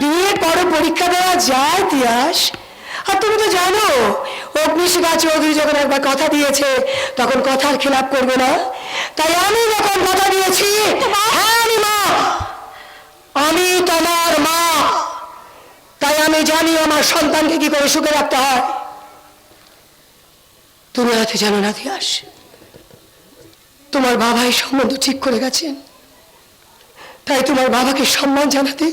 বিয়ের পরে পরীক্ষা দেওয়া যায় তিয়াস। আর তুমি তো জানো অগ্নিশিখা চৌধুরী যখন একবার কথা দিয়েছে তখন কথার খেলাপ করবে না। তাই আমি যখন কথা দিয়েছি, হ্যাঁ আমি মা, আমি তোমার মা, তাই আমি জানি আমার সন্তানকে কি করে সুখে রাখতে হয়। তুমি হয়তো জানো না তিয়াস, তোমার বাবাই সম্বন্ধ ঠিক করে গেছেন। তাই তোমার বাবাকে সম্মান জানাতে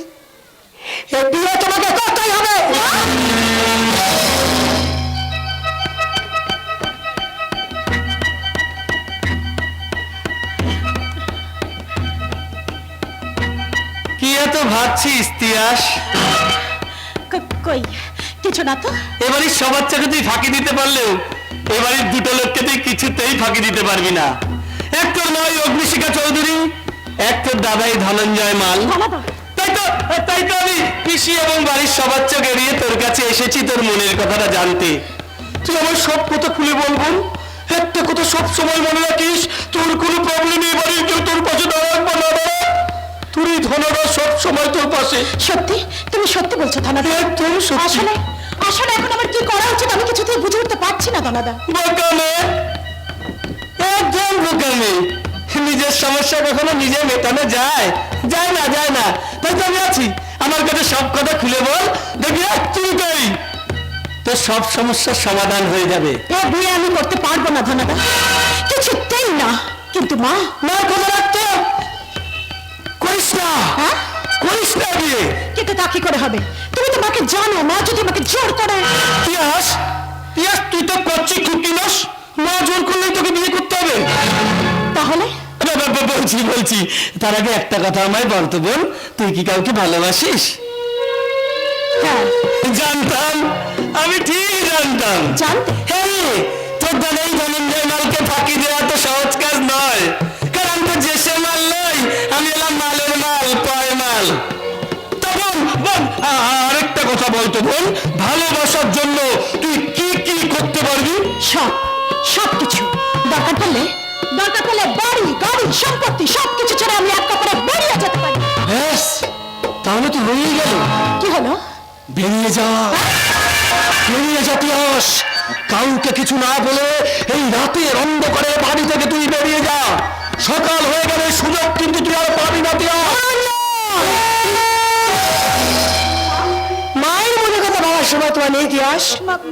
এই বিয়ে তোমাকে করতেই হবে। কি এত ভাবছিস তিয়াস? কই কিছু না তো। এবারে সবার চোখে তুই ফাঁকি দিতে পারলেও এবারে দুটো লোককে তুই কিছুতেই ফাঁকি দিতে পারবি না। এক তোর নয় অগ্নিশিখা চৌধুরী, এক তোর দাদাই ধনঞ্জয় মাল। তাই তো আমি পিসি এবং বাড়ির সবার চোখ এড়িয়ে তোর কাছে এসেছি তোর মনের কথাটা জানতে। তুই আমার সব কথা খুলে বলবো, একটা কথা সব সময় মনে রাখিস, তোর কোনো প্রবলেম নেই, বাড়ির কেউ তোর পাশে দাঁড়াক বা না দাঁড়াক, তুই ধনরা সব সময় তোর পাশে। সত্যি? তুমি সত্যি বলছো ধনাদা? একদম সত্যি। আসলে আসলে এখন আমার কি করা উচিত আমি কিছুতেই বুঝে উঠতে পারছি না ধনাদা। বোকামে, একদম বোকামে। নিজের সমস্যা কখনো নিজে মেটানো যায়? যায় না, যায় না। তাই তো আমি আছি, আমার কাছে সব কথা খুলে বল, দেখি তুই কই তোর সব সমস্যার সমাধান হয়ে যাবে। এ বিয়ে আমি করতে পারবো না ধনাদা, কিছুতেই না। কিন্তু মা, না কথা রাখতে করিস না। হ্যাঁ করিস না বিয়ে। কিন্তু তা কি করে হবে? তুমি তো মাকে জানো, মা যদি আমাকে জোর করে। তিয়াস, তিয়াস তুই তো করছিস খুকি নস, মা জোর করলেই তোকে বিয়ে করতে হবে। তাহলে বলছি তার আগে একটা কথা আমায় বলতো বোন, তুই কি কাউকে ভালোবাসিস? হ্যাঁ জানতাম, আমি ঠিক জানতাম। জানতে? হ্যাঁ, তোর দাদাই ধনঞ্জয় মালকে ফাঁকি দেওয়া তো সহজ কাজ নয়, কারণ তো যে সে মাল নয়, আমি এলাম মালের মাল, পয় মাল। তখন বোন আরেকটা কথা বলতো বোন, ভালোবাসার জন্য তুই কি কি করতে পারবি? সব কিছু। দরকার পড়লে বাড়ি গাড়ি সম্পত্তি সবকিছু ছেড়ে আমি এক কাপড়ে বেরিয়ে যেতে পারি। ব্যাস, তাহলে তো হয়েই গেল। কি হলো? বেরিয়ে যা, বেরিয়ে যা তিয়াস, কাউকে কিছু না বলে এই রাতের অন্ধকারে বাড়ি থেকে তুই বেরিয়ে যা। সকাল হয়ে গেলে সুযোগ কিন্তু তুই আর পাবি না তিয়াস। মায়ের মনে কথা বাবার সময় তোমার নেই তিয়াস।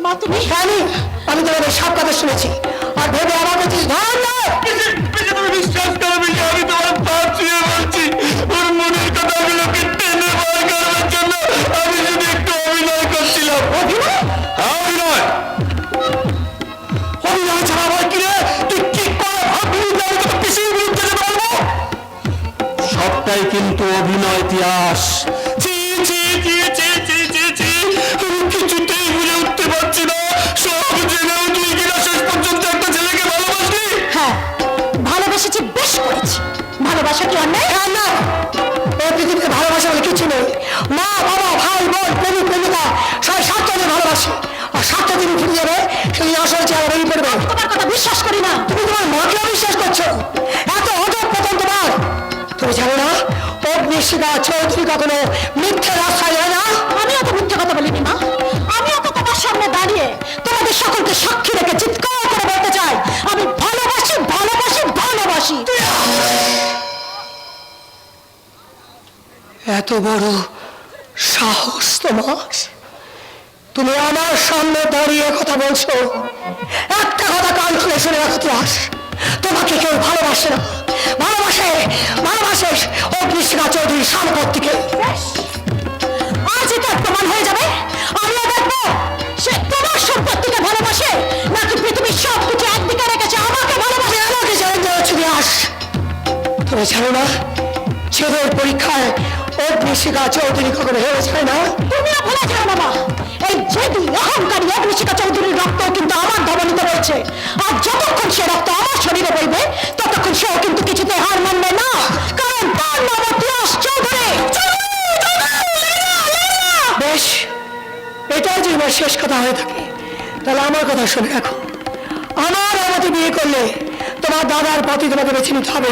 মা তুমি? জানি, আমি তোমাদের সব কথা শুনেছি। আর ভেবে আমার কাছে ধান নয়। তুমি বিশ্বাস করবে যে আমি তোমার পা ছুঁয়ে বলছি, ওর মনের কথাগুলোকে টেনে বার করার জন্য আমি যদি একটু অভিনয় করছিলাম। অভিনয়? অভিনয়, অভিনয় ছাড়া আবার কি রে? তুই কি করে ভাবলি যে আমি তোকে পিসির বিরুদ্ধে যেতে পারবো? সবটাই কিন্তু অভিনয় তিয়াস। ছি ছি ছি ছি ছি ছি ছি, আমি কিছুতেই বুঝে উঠতে পারছি না, সব জেনেও তুই কিনা শেষ পর্যন্ত একটা ছেলেকে ভালোবাসলি। হ্যাঁ ভালোবেসেছি, বেশ করেছি। ভালোবাসা কি অন্যায়? না, এই পৃথিবীতে ভালোবাসা বলে কিছু নেই। মা বাবা ভাই বোন প্রেমিক প্রেমিকা সবাই স্বার্থে ভালোবাসে, আর স্বার্থ তিনি ফিরে যাবে সেই আসল চেহারা বেরিয়ে পড়বে। তোমার কথা বিশ্বাস করি না। তুমি তোমার মাকে অবিশ্বাস করছো? এত অজব পতন তোমার। তুমি জানো না অগ্নিশিখা চৌধুরী কখনো মিথ্যে রাস্তায় যায় না। আমি অত মিথ্যে কথা বলিনি মা, আমি অত তোমার সামনে দাঁড়িয়ে তোমাদের সকলকে সাক্ষী রেখে চিৎকার করে বলতে চাই আমি ভালোবাসি ভালোবাসি ভালোবাসি। এত বড় সাহস তোমার, তুমি আমার সামনে দাঁড়িয়ে কথা বলছো। একটা কথা কান খুলে শুনে রাখো তিয়াস, তোমাকে কেউ ভালোবাসে না, ভালোবাসে ভালোবাসে অগ্নিশিখা চৌধুরী সম্পত্তিকে। আজ এটা প্রমাণ হয়ে যাবে, আমিও দেখবো সে তোমার সম্পত্তিকে ভালোবাসে নাকি পৃথিবীর সব কিছু একদিকে রেখেছে আমাকে ভালোবাসে। আমাকে জানতে হচ্ছে তিয়াস, তুমি জানো না ছেলের পরীক্ষায় অগ্নিশিখা চৌধুরী কখনো হেরে যায় না। তুমিও ভুলে যাও বাবা, এই জেদি অহংকারী অগ্নিশিখা চৌধুরীর রক্ত কিন্তু আমার ধমনীতে রয়েছে, আর যতক্ষণ সে রক্ত আমার শরীরে বইবে ততক্ষণ সেও কিন্তু কিছুতে হার মানবে না, কারণ তার নাম তিয়াস চৌধুরী। বেশ, এটাই যদি আমার শেষ কথা হয়ে থাকে তাহলে আমার কথা শুনে রাখো। আমার আমাকে বিয়ে করলে তোমার দাদার পথে তোমাকে বেছে নিতে হবে।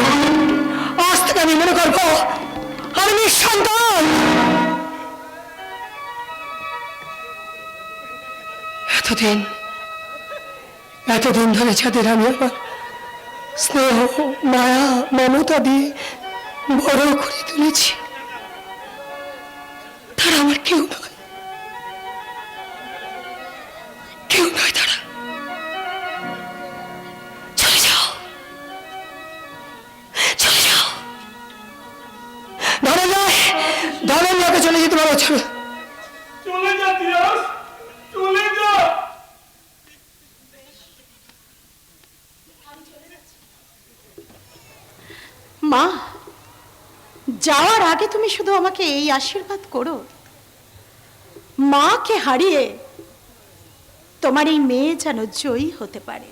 আজ থেকে আমি মনে করবো আমি নিঃসন্তান। এতদিন ধরে যাদের আমি আমার স্নেহ মায়া মমতা দিয়ে বড় করে তুলেছি, তারা আমার কেউ নয়, কেউ নয়। তারা চলে যাও, চলে যাও। ধনঞ্জয়কে চলে যেতে বলো। চলে যা তিয়াস, চলে যা। মা, যাওয়ার আগে তুমি শুধু আমাকে এই আশীর্বাদ করো, মাকে হারিয়ে তোমার এই মেয়ে যেন জয়ী হতে পারে।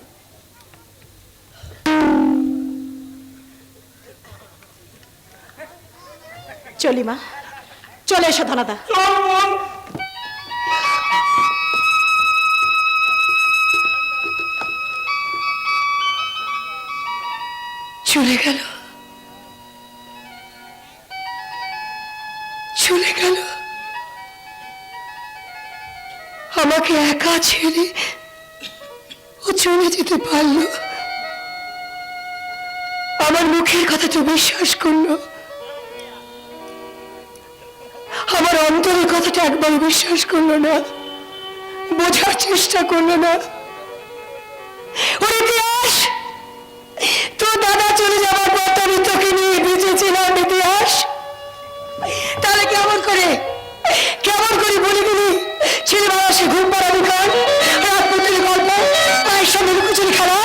চলি মা, চলে এসো ধনাদা। চলে গেল, চলে গেল, আমাকে একা ছেড়ে ও চলে যেতে পারলো। আমার মুখের কথা তো বিশ্বাস করলো, আমার অন্তরের কথাটা একবার বিশ্বাস করলো না, বোঝার চেষ্টা করলো না। ওর ইতিহাস, তোর দাদা চলে যাওয়ার পর আমি তোকে নিয়ে বেঁচেছিলাম ইতিহাস। তাহলে কেমন করে বলে গেলি ছেলে মানুষে ঘুম পাড়াবি কান, রাজপুত্রের গল্প, মায়ের সঙ্গে লুকোচুরি খেলা,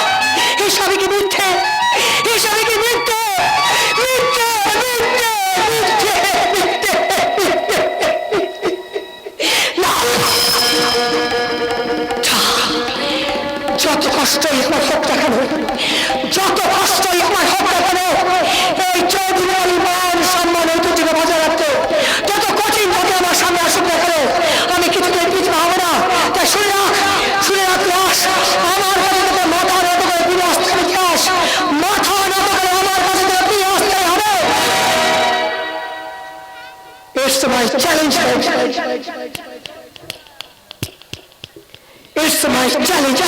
এসবই কি মিথ্যে? এসবই কি মিথ্যে? মিথ্যে, মিথ্যে, মিথ্যে, মিথ্যে। না, যত কষ্টই আমার হোক দেখানো, যত কষ্টই আমার হোক দেখানো, এই চৌধুরীর মান সম্মান ঐতিহ্য বজায় রাখতে যত কঠিন থাকে আমার সামনে আসুক দেখানো, আমি কিছুতেই পিছনে হবো না। তাই শুনে রাখ ইতিহাস, আমার কাছে তোকে মাথা নত করে ফিরে আসতে হবে। ইতিহাস, মাথা নত করে আমার কাছে তোকে ফিরে আসতে হবে। It's my challenge. It's my challenge.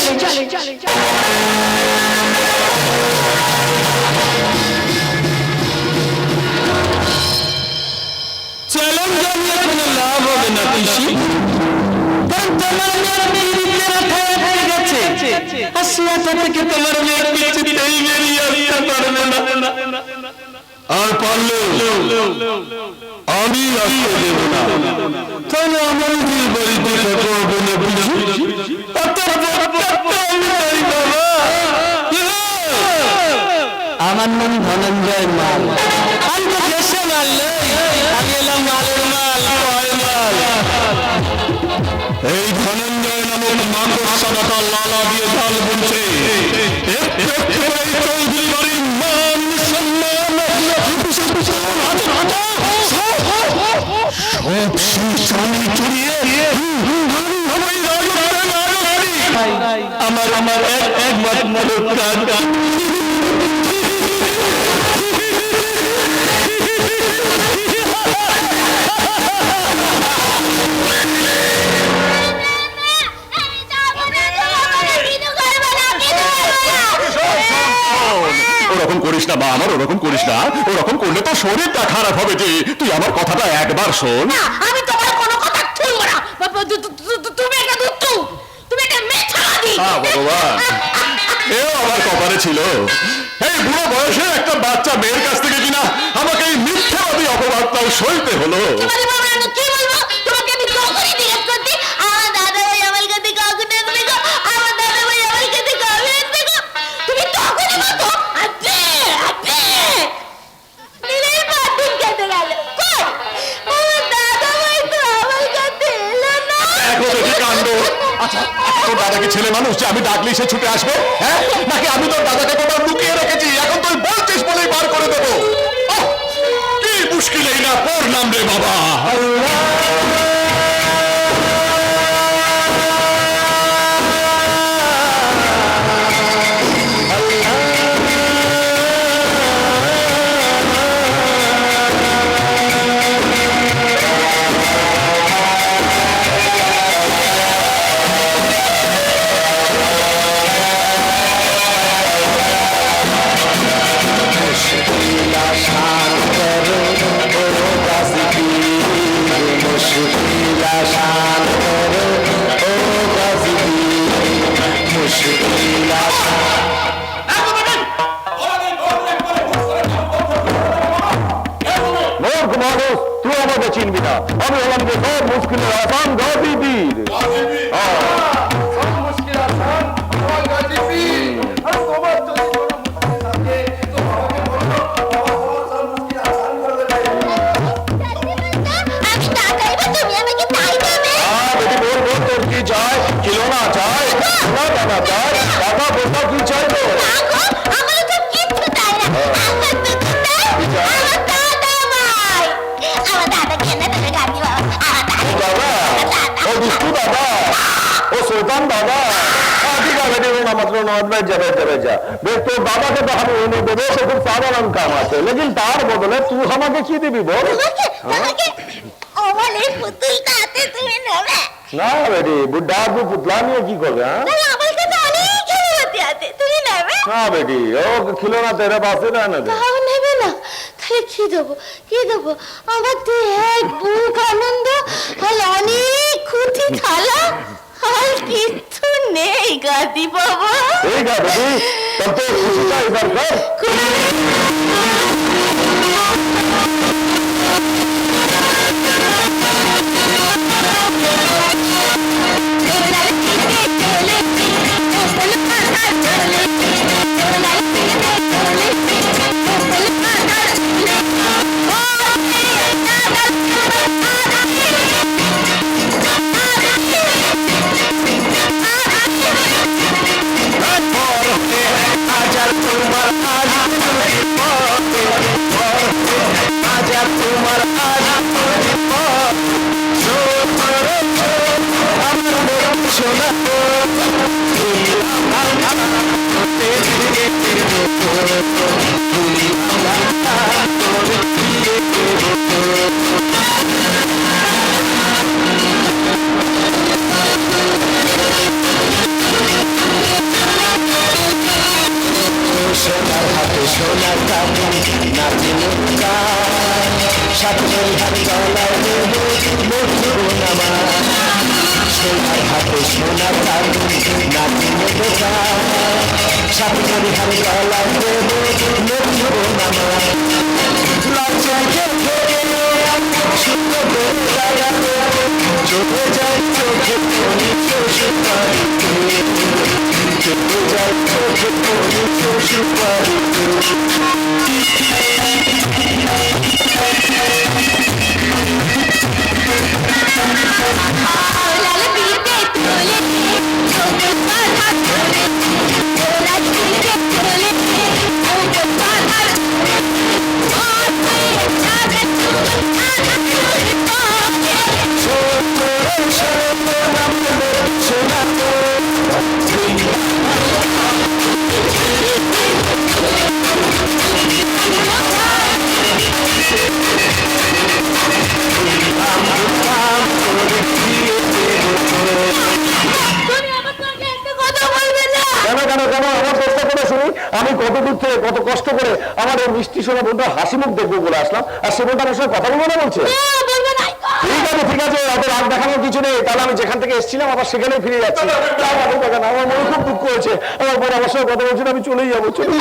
Challenge জানিয়ে কোনো লাভ হবে না পিসি, কারণ তোমার মেয়ের বিরুদ্ধে মাথায় হয়ে গেছে। আসিয়াটা থেকে তোমার মেয়ে কিছুতেই বেরিয়ে আসতে পারবে না, আর পারলেও আমি আসতে দেব না। তাহলে আমার বাড়িতে থাকা হবে না পিসি। আমার নাম ধনঞ্জয় মাল, আমি তো দেশে মারলে আমি এলাম মালের মাল, কয় মাল। এই ধনঞ্জয় নামক মাকড়সাটা লালা দিয়ে ঢাল বুনছে, চৌধুরী বাড়ির মান সম্মান আমার একমাত্র কাজ। ওরকম করিস না বা আমার, ওরকম করিস না। ওরকম করলে তো শরীরটা খারাপ হবে। যে তুই আমার কথাটা একবার শোন। আমি তোমার কোনো কথা শুনবো না। তুমি একটা দুষ্টু, তুমি একটা মিথ্যাবাদী। ভগবান, এও আমার কপালে ছিল। এই বুড়ো বয়সে একটা বাচ্চা মেয়ের কাছ থেকে কিনা আমাকে এই মিথ্যাবাদী অপবাদটাও সইতে হলো। কি বলবো তোমাকে? আমি কখনই জিজ্ঞেস করছি আমার দাদা ভাই আমার কাছে কখন আসবে গো, আমার দাদা ভাই আমার কাছে কবে আসবে গো? তুমি তখনই বলতো আপনি নিলেই বাতিল কেটে গেল। কই আমার দাদা ভাই তো আমার কাছে এলো না। দেখো দেখি কাণ্ড। আচ্ছা, তোর দাদা কি ছেলে মানুষ যে আমি ডাকলেই সে ছুটে আসবে? হ্যাঁ, নাকি আমি তোর দাদাকে কোথাও লুকিয়ে রেখেছি, এখন তুই বলছিস বলেই বার করে দেবো? কি মুশকিলেই না পড়লাম রে বাবা। আমাকে চিনবি না, আমি হলাম যে সব মুশকিলের আসান গাজী পীর। আমি টাকা এবার তুমি আমাকে তাই দেবে বেটি বল বল, তোর কি চাই? খিলোনা চাই, সোনা দানা চাই, টাকা পয়সা কি চাই তো? আমার তো কিচ্ছু চাই না আমার তো চাই আমার দাদা ভাই আমার দাদা কেন তোকে গাড়ি বাবা আমার দাদা দাদা, ও দুষ্টু দাদা, ও শৈতান দাদা। ঠিক আছে বেটি, रोना मत रोना, बैठ जा बैठ जा बैठ जा। देख তোর দাদাকে তো আমি এনে দেবো, সে খুব সাধারণ কাম আছে, লেকিন তার বদলে তুই আমাকে কি দিবি বল? আমাকে আমার এই পুতুলটা হাতে তুমি নেবে না বেটি, বুদ্ধা আদমি পুতলা নিয়ে কি করবে? হ্যাঁ তাহলে আমার কাছে অনেক খেলতে আছে তুমি নেবে না বেটি, ও খিলোনা তেরে পাশে না না। তাও নেবে না তাহলে কি দেবো আমার তো এক বুক আনন্দ আর অনেক খুঁটি থালা আর কিচ্ছু নেই গাদি বাবা ঠিক আছে বেটি, তব তো খুশিটা এবার কর। আমি কত দূর থেকে কত কষ্ট করে আমার এই মিষ্টি সোনা বোনটা হাসি মুখ দেখবো বলে আসলাম, আর সে বোনটা আমার সঙ্গে কথা বলবো না বলছে। ঠিক আছে, অত রাগ দেখানোর কিছু নেই, তাহলে আমি যেখান থেকে এসেছিলাম আবার সেখানেই ফিরে যাচ্ছি। আমার মনে খুব দুঃখ হয়েছে, আমার বোন আমার সঙ্গে কথা বলছিল, আমি চলেই যাবো। চলে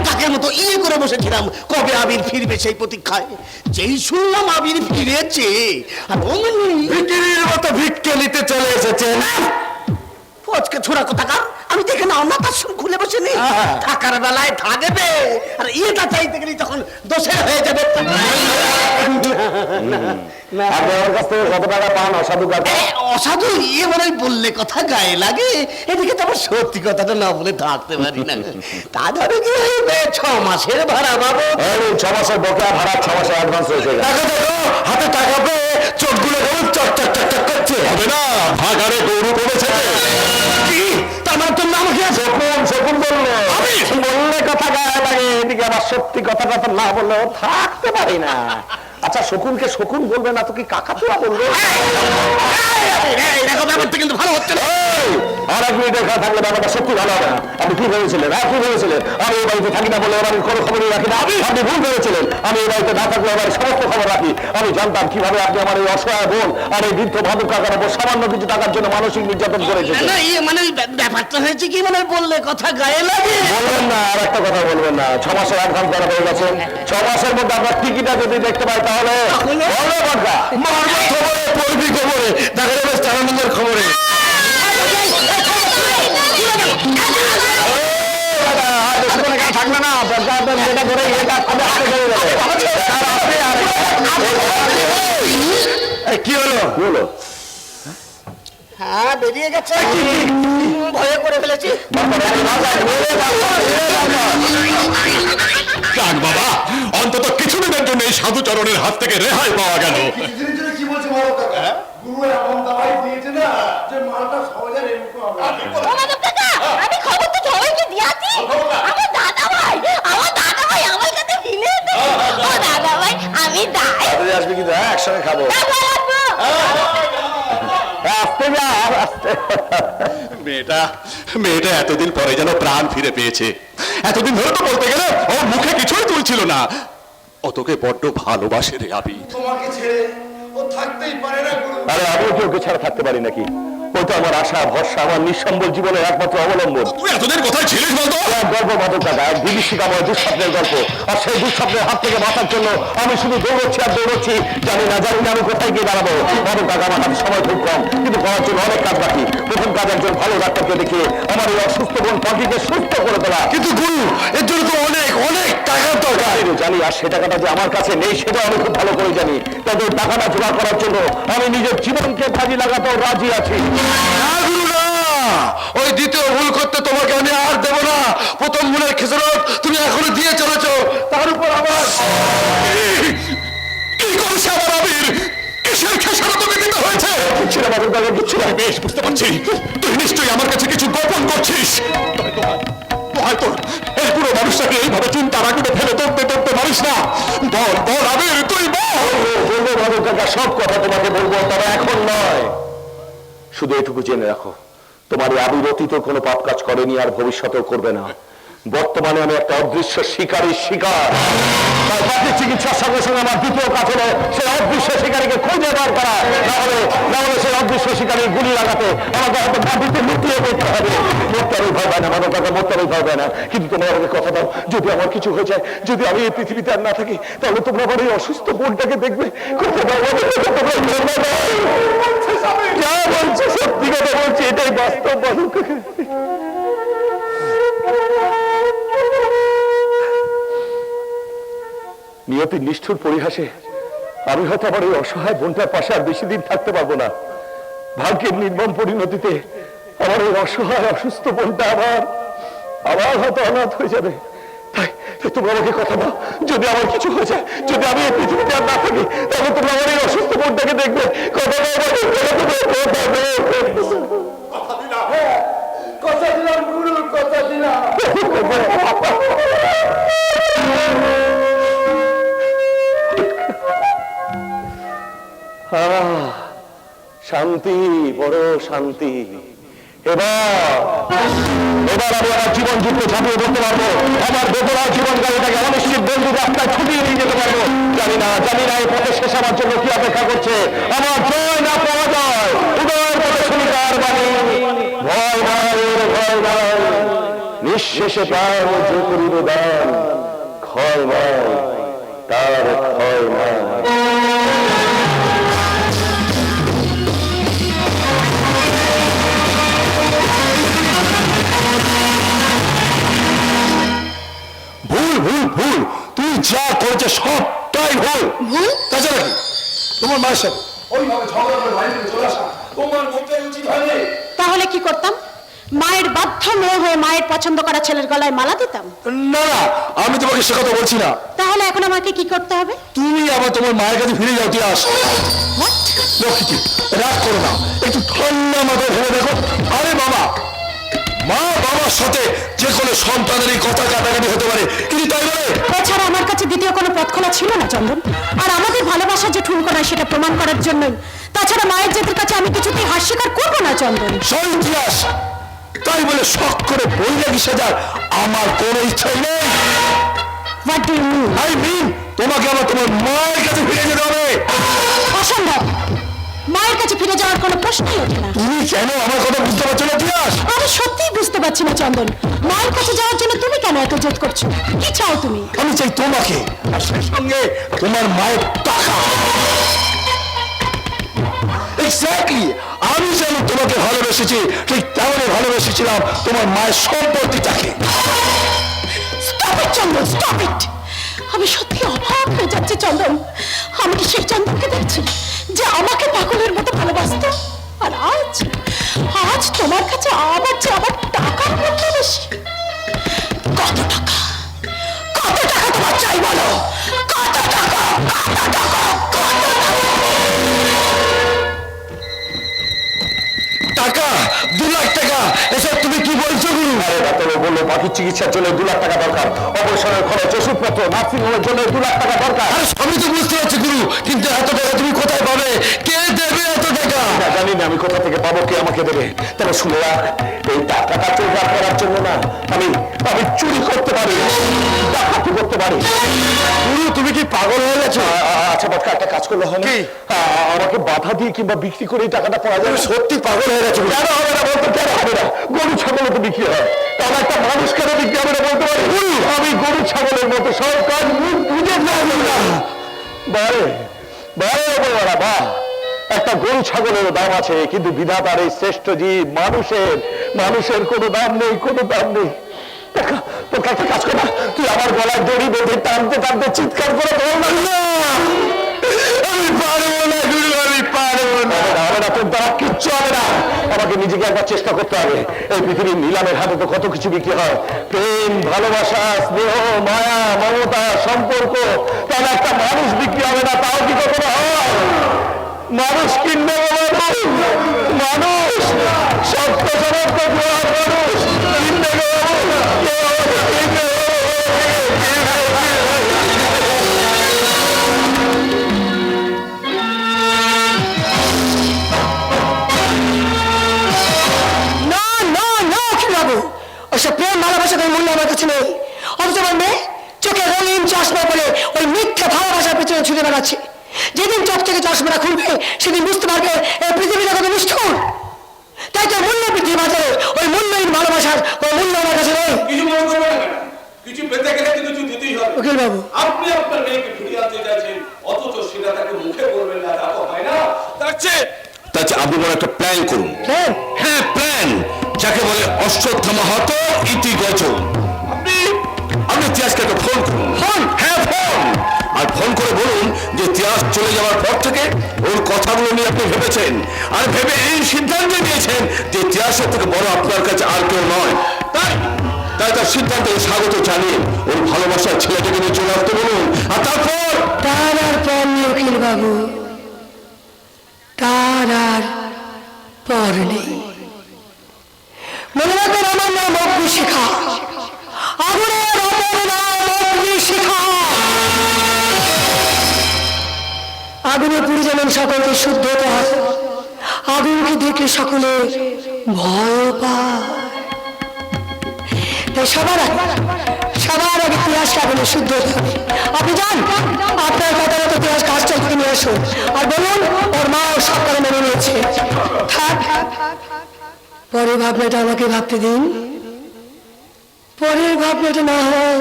কাকের মতো ইয়ে করে বসেছিলাম কবে আবির ফিরবে সেই প্রতীক্ষায়। যেই শুনলাম আবির ফিরেছে আর অমনি ভিকিরির মতো ভিক্ষে নিতে চলে এসেছেন। ফচকে ছোড়া কোথাকার, আমি দেখে না অন্য তার শুরু খুলে বসে নেই, থাকার বেলায় থাকবে আর ইয়েটা চাইতে গেলে তখন দোষের হয়ে যাবে। আপনার কাছ থেকে কত টাকা পান অসাধু কাজ? অসাধু ইয়ে মানে বললে কথা গায়ে লাগে, এদিকে তো আমার সত্যি কথাটা না বলে থাকতে পারি না। তা ধরে কি হইবে 6 মাসের ভাড়া পাবো। 6 মাসের বকেয়া ভাড়া 6 মাসের অ্যাডভান্স হয়েছে। হাতে টাকা পেয়ে চোখগুলো চক চক চক চক করছে। হবে না, ভাগাড়ে গরু পড়েছে। কি তার মানে তোর নাম কি আছে? শকুন বললো। বললে কথা গায়ে লাগে, এদিকে আবার সত্যি কথাটা তো না বললেও থাকতে পারি না। আচ্ছা শকুনকে শকুন বলবে না তো কি কাকাতুয়া বলবে? এরকম ব্যাপারটা কিন্তু ভালো হচ্ছে না। আর এক মিনিট এখানে থাকলে ব্যাপারটা সত্যি ভালো হবে না। আপনি কি ভেবেছিলেন? কি ভেবেছিলেন আমি এই বাড়িতে থাকি না বলে এবার কোনো খবরই রাখি না? আপনি ভুল ভেবেছিলেন। আমি এই বাড়িতে না থাকলে এবার সমস্ত খবর রাখি। আমি জানতাম কিভাবে আপনি আমার এই অসহায় বোন আর এই বৃদ্ধ ভাদুক কাকার উপর সামান্য কিছু টাকার জন্য মানসিক নির্যাতন করেছেন। না মানে ব্যাপারটা হয়েছে কি, মানে বললে কথা গায়ে লাগে। বলবেন না, আর একটা কথা বলবেন না। 6 মাসের অ্যাডভান্স দেওয়া হয়ে গেছে। 6 মাসের মধ্যে আপনার টিকিটটা যদি দেখতে পাই তাহলে খবরে দেখা যাবে স্থানানন্দের খবরে। থাকবে না যেটা করে কি হলো বলো? হ্যাঁ বেরিয়ে গেছে, ভয়ে করে ফেলেছি। যাক বাবা, অন্তত কিছুদিনের জন্য এই সাধুচরণের হাত থেকে রেহাই পাওয়া গেল। কি বলছে বড় কাকা? গুরু এমন দাওয়াই দিয়েছে না যে মালটা সহজে রেমুকো হবে। আমি খবর তো সবাইকে দিয়েছি। আমার দাদা ভাই আমার কাছে ফিরে এসেছে। ও দাদা ভাই আমি দাই আসবে কিন্তু একসঙ্গে খাবো। আসতে যা আসতে। মেয়েটা এতদিন পরে যেন প্রাণ ফিরে পেয়েছে। এতদিন ধরে তো বলতে গেলে ও মুখে কিছুই তুলছিল না। ও তোকে বড্ড ভালোবাসে রে আবি। তোমাকে ছেড়ে ও থাকতেই পারে না গুরু। আরে আমিও কি ওকে ছাড়া থাকতে পারি নাকি? ও তো আমার আশা ভরসা, আমার নিঃসম্বল জীবনের একমাত্র অবলম্বন। তুই এতদিন কোথায় ছিলিস বলতো? গল্প মাদক দাদা, এক বিভীষিকাময় দুঃস্বপ্নের গল্প। আর সেই দুঃস্বপ্নের হাত থেকে বাঁচার জন্য আমি শুধু দৌড়চ্ছি আর দৌড়চ্ছি। জানি না আমি কোথায় গিয়ে দাঁড়াবো। মাদক দাদা, আমার হাতে সময় খুব কম, কিন্তু করার জন্য অনেক কাজ বাকি। প্রথম কাজ একজন ভালো ডাক্তারকে দেখিয়ে আমার এই অসুস্থ বোন পাখিকে সুস্থ করে তোলা। কিন্তু গুরু, এর জন্য তো অনেক অনেক টাকার দরকার। জানি, আর সে টাকাটা যে আমার কাছে নেই সেটা আমি খুব ভালো করে জানি। তবে টাকাটা জোগাড় করার জন্য আমি নিজের জীবনকে কাজে লাগাতেও রাজি আছি। ওই দ্বিতীয় ভুল করতে তোমাকে আমি আর দেবো না। প্রথম ভুলের খেসারত তুমি এখনো দিয়ে চলেছ, তার উপর আবার কি করছে আমার আবির? কিসের খেসারত তোকে দিতে হয়েছে? ছেলে বাবুর বেলা দিচ্ছি না, বেশ বুঝতে পারছি। তুই নিশ্চয়ই আমার কাছে কিছু গোপন করছিস। হয়তো এই পুরো মানুষটাকে এইভাবে চিন্তা রাখতে ফেলে তোরতে পারিস না। বল বল আবির, তুই বলবো বাবু কাকা, সব কথা তোমাকে বলবো, তবে এখন নয়। শুধু এটুকু জেনে রাখো, তোমার এই আবির অতীত কোনো পাপ কাজ করেনি আর ভবিষ্যতেও করবে না। বর্তমানে আমি একটা অদৃশ্য শিকারীর শিকার। তাই প্রাথমিক চিকিৎসার সঙ্গে সঙ্গে আমার দ্বিতীয় কাজ হলো সেই অদৃশ্য শিকারীকে খুঁজে বার করা। না হলে সেই অদৃশ্য শিকারীর গুলি লাগাতে আমাকে হয়তো মাটিতে লুটিয়ে পড়তে হবে। মরতে ভয় পায় না, মানব কাকা মরতে ভয় পায় না। কিন্তু তোমরা আমাকে কথা দাও, যদি আমার কিছু হয়ে যায়, যদি আমি এই পৃথিবীতে আর না থাকি, তাহলে তোমরা আমার এই অসুস্থ বোনটাকে দেখবে। কথা দাও, যা বলছি সত্যি কথা বলছি, এটাই বাস্তব। নিয়তির নিষ্ঠুর পরিহাসে আমি হয়তো আমার এই অসহায় বোনটার পাশে আর বেশি দিন থাকতে পারবো না। ভাগ্যের নির্মম পরিণতিতে আমার এই অসহায় অসুস্থ বোনটা আবার হয়তো অনাথ হয়ে যাবে। তাই তোমরা আমাকে কথা দাও, যদি আমার কিছু হয়ে যায়, যদি আমি এই পৃথিবীতে আর না থাকি, তাহলে তোমরা আমার এই অসুস্থ বোনটাকে দেখবে। কথা দাও, কথা দিলাম গুরু, কথা দিলাম। শান্তি, বড় শান্তি। এবার আমি আমার জীবন যুদ্ধ ঝাঁপিয়ে ধরতে পারবো। আমার বেপরোয়া জীবন গাড়িটাকে অনিশ্চিত বন্ধু রাস্তায় ছুটিয়ে নিয়ে যেতে পারবো। জানি না এই পথে শেষ আমার জন্য কি অপেক্ষা করছে। আমার জয় না পরাজয়, উদয়ের পথে শুনি তার বাণী। ভয় নাই, ভয় নাই, নিঃশেষে প্রাণ যে করিব দান। ক্ষয় নাই, তার ক্ষয় নাই। ভুল, তুই যা করেছে সবটাই ভুল। তাছাড়া কি তোমার মায়ের সাথে ওইভাবে ঝগড়া করে বাড়ি থেকে চলে আসা তোমার মোটেই উচিত হয়নি। তাহলে কি করতাম? মায়ের বাধ্য মেয়ে হয়ে মায়ের পছন্দ করা ছেলের গলায় মালা দিতাম? না, আমি তোমাকে সে কথা বলছি না। তাহলে এখন আমাকে কি করতে হবে? তুমি আবার তোমার মায়ের কাছে ফিরে যাও। তুই আস লক্ষ্মী, রাগ করো না, একটু ঠান্ডা মাথায় ভেবে দেখো। আরে বাবা, মা বাবার সাথে যে কোনো সন্তানেরই কথা কাটাকাটি হতে পারে, কিন্তু তাই বলে এছাড়া আমার কাছে দ্বিতীয় কোনো পথ খোলা ছিল না চন্দন। আর আমাদের ভালোবাসা যে ঠুনকো নয় সেটা প্রমাণ করার জন্যই। তাছাড়া মায়ের জেদের কাছে আমি কিছুতেই হার স্বীকার করবো না চন্দন। সব ইতিহাস তাই বলে শখ করে বৈরাগী সাজার আমার কোনো ইচ্ছাই নেই। What do you mean? I mean তোমাকে আবার তোমার মায়ের কাছে ফিরে যেতে হবে। অসম্ভব। মায়ের কাছে ফিরে যাওয়ার কোনো প্রশ্নই ওঠে না। তুমি কেন আমার কথা বুঝতে পারছো না ইতিহাস? আমি সত্যিই বুঝতে পারছি না চন্দন, মায়ের কাছে যাওয়ার জন্য তুমি কেন এত জেদ করছো? কি চাও তুমি? আমি চাই তোমাকে, আর সেই সঙ্গে তোমার মায়ের টাকা। এক্স্যাক্টলি, আমি যেন তোমাকে ভালোবেসেছি ঠিক তেমনই ভালোবেসেছিলাম তোমার মায়ের সম্পত্তিটাকে। Stop it Chandan, stop it. আমি সত্যি অবাক হয়ে যাচ্ছি চন্দন। আমি কি সেই চন্দনকে দেখছি যে আমাকে পাগলের মতো ভালোবাসতো? আর আজ আজ তোমার কাছে আবার যে আমার টাকার মধ্যে বেশি। কত টাকা, কত টাকা তোমার চাই বলো? কত টাকা, কত টাকা, কত টাকা? 2 লাখ টাকা? এসব তুমি কি বলছো গুরু? আরে ডাক্তার বললো পাখির চিকিৎসার জন্য 2 লাখ টাকা দরকার, অপারেশনের খরচ, ওষুধপত্র, নার্সিং হোমের জন্য 2 লাখ টাকা দরকার। আমি তো বুঝতে পারছি গুরু, কিন্তু এত টাকা তুমি কোথায় পাবে? কে দেবে এত টাকা? জানি না আমি কোথা থেকে পাবো, কে আমাকে দেবে। তবে শুনে রাখ, এই টাকাটা চোরবাদ করার জন্য না, আমি চুরি করতে পারি, ডাকাতি করতে পারি। গুরু তুমি কি পাগল হয়ে গেছো? আচ্ছা বাদ, একটা কাজ করলে হবে না? আমাকে বাধা দিয়ে কিংবা বিক্রি করে এই টাকাটা পাওয়া যাবে। সত্যি পাগল হয়ে গেছে। কেন হবে না বলতো, কেন হবে না? গরু ছাগল তো বিক্রি হয়, তাহলে একটা মানুষ কেন বিক্রি হবে না বলতে পারি? আমি গরু ছাগলের মতো সব কাজ মুখ বুঝে পারবো না। বারে বারে বাবা বাহ, একটা গরু ছাগলের দাম আছে, কিন্তু বিধাতার এই শ্রেষ্ঠ জীব মানুষের কোনো দাম নেই, কোনো দাম নেই। তোর কাছে কাজ কর না, তুই আমার গলায় দড়ি বেঁধে টানতে টানতে চিৎকার করে বল না, আমি পারবো না গুরু, আমি পারবো না। হবে না, তোর দ্বারা কিচ্ছু হবে না। আমাকে নিজেকে একবার চেষ্টা করতে হবে। এই পৃথিবীর নিলামের হাতে তো কত কিছু বিক্রি হয়, প্রেম, ভালোবাসা, স্নেহ, মায়া, মমতা, সম্পর্ক, তাহলে একটা মানুষ বিক্রি হবে না? তাও কি কখনো হয়? মানুষ কিনবে মানুষ, সত্য সমর্থ মানুষ কিনবে ওসব প্রেম ভালোবাসা কোনো মূল্য আমার কাছে নেই। অথচ আমার মেয়ে চোখে রঙিন চশমা পরে ওই মিথ্যে ভালোবাসার পেছনে ছুটে বেড়াচ্ছে। যেদিন চোখ থেকে চশমাটা খুলবে সেদিন বুঝতে পারবে এই পৃথিবীটা কত নিষ্ঠুর। তাই তো মূল্য পৃথিবী বাজারে ওই মূল্যহীন ভালোবাসার কোনো মূল্য আমার কাছে নেই। কিছু মনে করবেন না, কিছু পেতে গেলে কিন্তু কিছু দিতেই হবে। উকিল বাবু, আপনি আপনার মেয়েকে ফিরিয়ে আনতে চাইছেন, অথচ সেটা তাকে মুখে বলবেন না, তা তো হয় না। তার চেয়ে আপনি বড় একটা প্ল্যান করুন। হ্যাঁ প্ল্যান, যাকে বলে অশ্বত্থামা হত ইতি গজ। আপনি ইতিহাসকে একটা ফোন করুন। হ্যাঁ ফোন, আর ফোন করে বলুন যে ইতিহাস চলে যাওয়ার পর থেকে ওর কথাগুলো নিয়ে আপনি ভেবেছেন, আর ভেবে এই সিদ্ধান্ত নিয়েছেন যে ইতিহাসের থেকে বড় আপনার কাছে আর কেউ নয়। তাই তার সিদ্ধান্তে স্বাগত জানিয়ে ওর ভালোবাসার ছেলেটাকে নিয়ে চলে আসতে বলুন। আর তারপর তার আর পর নেই উকিল বাবু, তার আর পর নেই। মনে রাখবেন আমার নাম অগ্নিশিখা, আগুনের অপর নাম অগ্নিশিখা। আগুনে পুড়ে যেমন সকলকে শুদ্ধ হতে হয়, আগুনকে দেখলে সকলে ভয় পায়। তাই সবার আগে ইতিহাসকে আগুনে শুদ্ধ হতে হবে। আপনি যান, আপনার কথা মতো ইতিহাস কাজ চালিয়ে নিয়ে আসুন, আর বলুন ওর মা ওর সব কথা মেনে নিয়েছে। থাক, পরের ভাবনাটা আমাকে ভাবতে দিন। পরের ভাবনাটা না হয়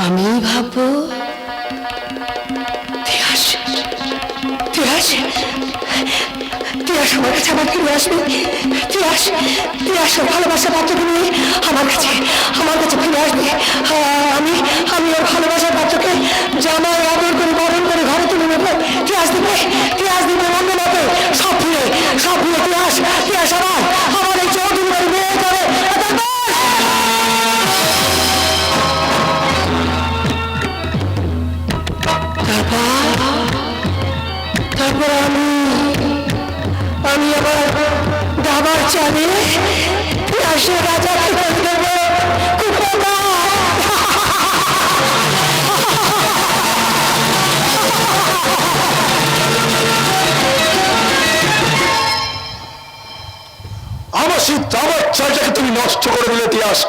আমি ভাববো। ইতিহাস আমার কাছে আবার ফিরে আসবে। ইতিহাস ভালোবাসা পাত্রকে নিয়ে আমার কাছে ফিরে আসবে। আমি ওর ভালোবাসার পাত্রকে জামাই আদর করে বরণ করে ঘরে তুলে নেবো। ইতিহাস দিবে মন্দ মতো সব ফিরে ইতিহাস আমার এই চৌধুরী বাড়ি বিয়ে করে। তারপর আমি আবার দাবার চালে রাজাকে করে দেবো। ছেলেটাকে তুমি নষ্ট করে দিলে তিয়াস।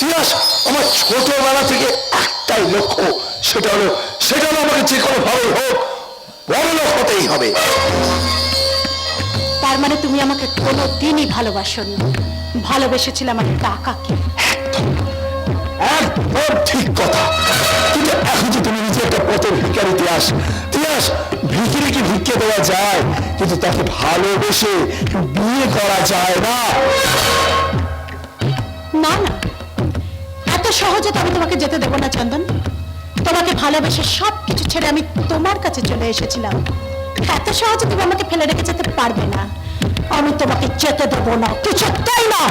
তিয়াস, আমার ছোটবেলা থেকে একটাই লক্ষ্য, সেটা হলো আমাকে যে কোনো ভাবে হোক বড় লোক হতেই হবে। তার মানে তুমি আমাকে কোনোদিনই ভালোবাসোনি, ভালোবেসেছিলে আমার টাকাকে। একদম ঠিক কথা। কিন্তু এখন যে তুমি নিজে একটা পথের ভিখারি তিয়াস, তিয়াস, ভিখিরিকে ভিক্ষে দেওয়া যায় কিন্তু তাকে ভালোবেসে বিয়ে করা যায় না। না না, এত সহজে তো আমি তোমাকে যেতে দেবো না চন্দন। তোমাকে ভালোবেসে সব কিছু ছেড়ে আমি তোমার কাছে চলে এসেছিলাম, এত সহজে তুমি আমাকে ফেলে রেখে যেতে পারবে না। আমি তোমাকে যেতে দেবো না, কিছুতেই না।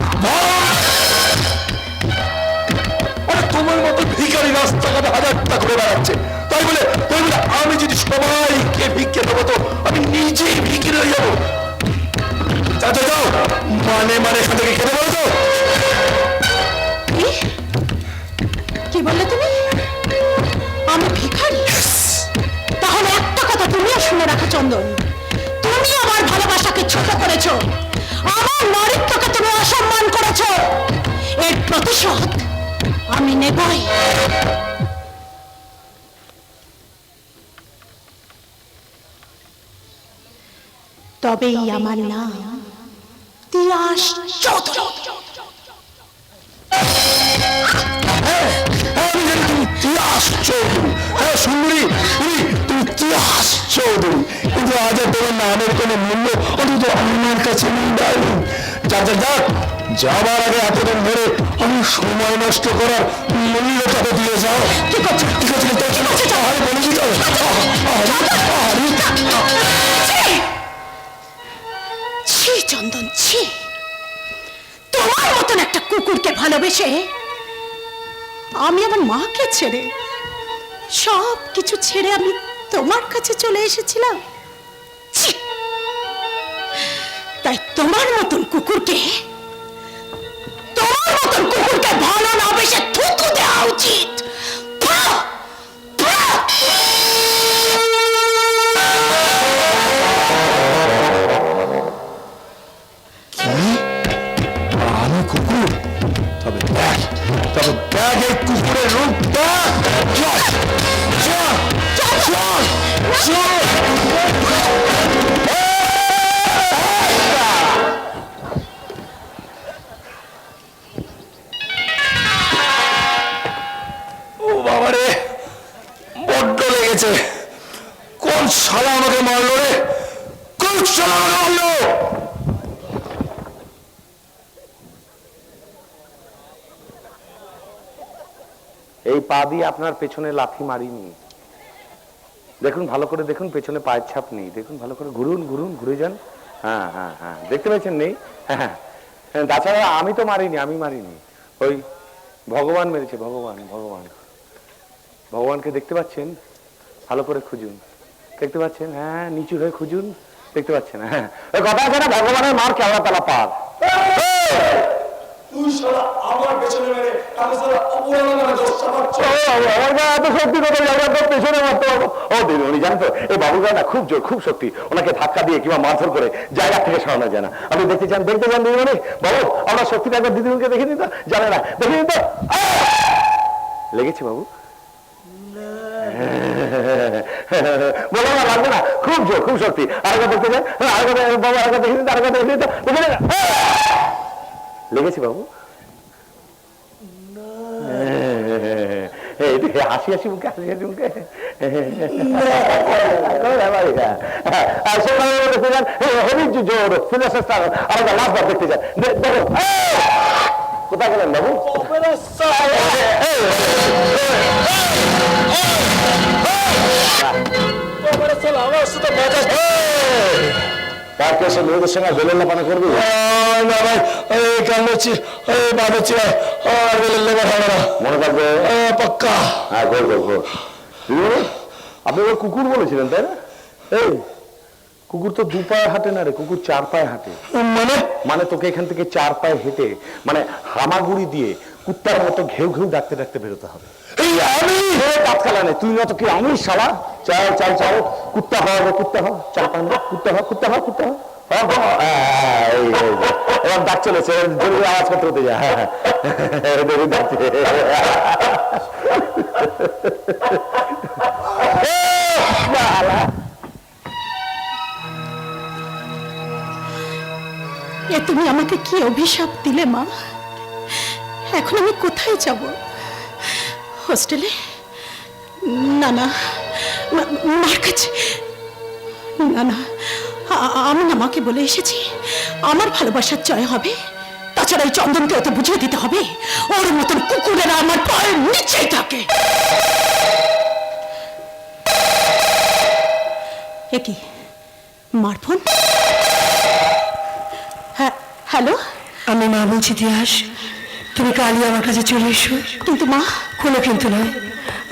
আরে তোমার মতো ভিখারি রাস্তাঘাটে হাজারটা করে বেড়াচ্ছে, তাই বলে আমি যদি সবাইকে ভিক্ষে দেবো তো আমি নিজেই ভিখিরি হয়ে যাবো। চাচা যাও, মানে এখান থেকে খেতে বলো তো। কি বললে তুমি? আমি ভিখারি? তাহলে একটা কথা তুমিও শুনে রাখো চন্দন, তুমি আমার ভালোবাসাকে ছোট করেছো, আমার নারীত্বকে তুমি অসম্মান করেছো, এর প্রতিশোধ আমি নেবই। তবেই আমার নাম তিয়াস চৌধুরী। আমি জানি তুমি তিয়াস চৌধুরী। হ্যাঁ সুন্দরী, তুমি তিয়াস চৌধুরী, কিন্তু আজ আর তোমার নামের কোনো মূল্য অন্তত আমার কাছে নেই। যাক যাবার আগে এতদিন ধরে আমি সময় নষ্ট করার মূল্যটাকে দিয়ে যাও। ঠিক আছে, ঠিক আছে, বলে দিতে হবে। ছি চন্দন, ছি, তোমার মতন একটা কুকুরকে ভালোবেসে আমি আমার মাকে ছেড়ে সব কিছু ছেড়ে আমি তোমার কাছে চলে এসেছিলাম। ছি! তাই তোমার মতন কুকুরকে ভালো না বেশে থুতু দেওয়া উচিত। আমি কুকুর? তবে দেখ এই কুকুরের রূপ দেখ। ও বাবারে, বড্ড লেগেছে। কোন শালা আমাকে মারলো রে? কোন শালা আমাকে মারলো? এই পা দিয়ে আপনার পেছনে লাথি মারিনি। দেখুন ভালো করে, দেখুন পেছনে পায়ের ছাপ নেই। দেখুন ভালো করে, ঘুরে যান। হ্যাঁ হ্যাঁ হ্যাঁ, দেখতে পেয়েছেন? নেই। হ্যাঁ, তাছাড়া আমি তো মারিনি, ওই ভগবান মেরেছে। ভগবানকে দেখতে পাচ্ছেন? ভালো করে খুঁজুন, দেখতে পাচ্ছেন? হ্যাঁ, নিচু হয়ে খুঁজুন, দেখতে পাচ্ছেন? হ্যাঁ, ওই কথা আছে না, ভগবানের মার কেওড়া তলা পার। তুই শালা আমার পেছনে মেরে আমি শালা অপরাধ নামে দোষ চাপাচ্ছি। এত শক্তি কথা পেছনে মারতে পারবো? ও দিদিমণি, জানেন তো এই বাবুরা না খুব শক্তি, ওনাকে ধাক্কা দিয়ে কিংবা মারধর করে জায়গা থেকে সরানো যায় না। আপনি দেখতে চান দিদিমণি? বাবু, আমরা শক্তিটা একবার দিদিমণিকে দেখে নিত, জানে না, দেখে নিত। লেগেছে বাবু? বলো না, লাগবে না, খুব শক্তি। আরেকবার দেখতে চান? বাবু আরেকবার দেখে নিত, লেগেছে বাবু? হাসি মুখে দেখতে যান। দেখো কোথায় গেলেন বাবু? তারপরে সে মেয়েদের সঙ্গে বেলের লাপানা করবি? না ভাই, কামড়াচ্ছি, বাঁধাচ্ছি, মনে থাকবে পাক্কা। হ্যাঁ, আপনি ওর কুকুর বলেছিলেন তাই না? এই কুকুর তো 2 পায়ে হাঁটে না রে, কুকুর 4 পায়ে হাঁটে। মানে তোকে এখান থেকে 4 পায়ে হেঁটে মানে হামাগুড়ি দিয়ে কুত্তার মতো ঘেউ ডাকতে বেরোতে হবে। আমি কাতখালা নেই, তুই না তো কি আমি শালা। চাল কুত্তা হওয়া, 4 পায়ে কুত্তা হ। এবার ডাক চলেছে, জরুরি আওয়াজ করতে হতে যায়। হ্যাঁ হ্যাঁ দেখুন ডাকছে। এ তুমি আমাকে কি অভিশাপ দিলে মা? এখন আমি কোথায় যাব? হোস্টেলে? না না, মার কাছে না না। আমি না মাকে বলে এসেছি আমার ভালোবাসার জয় হবে। তাছাড়া এই চন্দনকে ওতে বুঝিয়ে দিতে হবে ওর মতন কুকুরেরা আমার পায়ের নিচেই থাকে। এ কি মার ফোন? হ্যাঁ, হ্যালো। আমি মা বলছি তিয়াস, তুমি কালই আমার কাছে চলে এসো। কিন্তু মা, কোনো কিন্তু নয়,